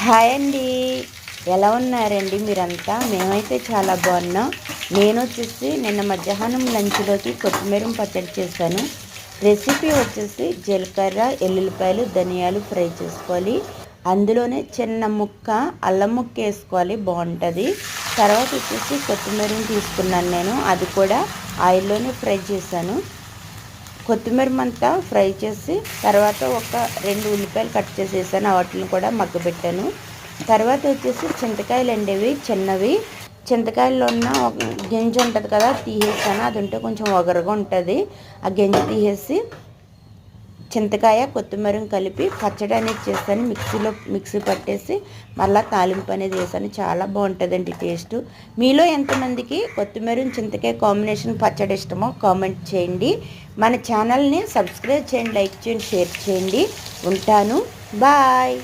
Hi అండి. ఎలా ఉన్నారండి మీరంతా? మేమైతే చాలా బాగున్నాం. నేను వచ్చేసి నిన్న మధ్యాహ్నం లంచ్లోకి కొత్తిమీర పచ్చడి చేశాను. రెసిపీ వచ్చేసి జీలకర్ర, ఎల్లుల్లిపాయలు, ధనియాలు ఫ్రై చేసుకోవాలి. అందులోనే చిన్న ముక్క అల్లం ముక్క వేసుకోవాలి, బాగుంటుంది. తర్వాత వచ్చేసి కొత్తిమీరని తీసుకున్నాను నేను, అది కూడా ఆయిల్లోనే ఫ్రై చేశాను. కొత్తిమీర అంతా ఫ్రై చేసి తర్వాత ఒక 2 ఉల్లిపాయలు కట్ చేసేసాను, వాటిని కూడా మగ్గబెట్టాను. తర్వాత వచ్చేసి చింతకాయలు అండి, ఇవి చిన్నవి. చింతకాయల్లో ఉన్న గింజ ఉంటుంది కదా, తీసేసాను. అది ఉంటే కొంచెం ఒగరుగా ఉంటుంది. ఆ గింజ తీసేసి చింతకాయ కొత్తిమీర కలిపి పచ్చడి అనేది చేస్తాను. మిక్సీ పట్టేసి మళ్ళీ తాలింపు అనేది వేసాను. చాలా బాగుంటుందండి టేస్ట్. మీలో ఎంతమందికి కొత్తిమీర చింతకాయ కాంబినేషన్ పచ్చడి ఇష్టమో కామెంట్ చేయండి. మన ఛానల్ని సబ్స్క్రైబ్ చేయండి, లైక్ చేయండి, షేర్ చేయండి. ఉంటాను, బాయ్.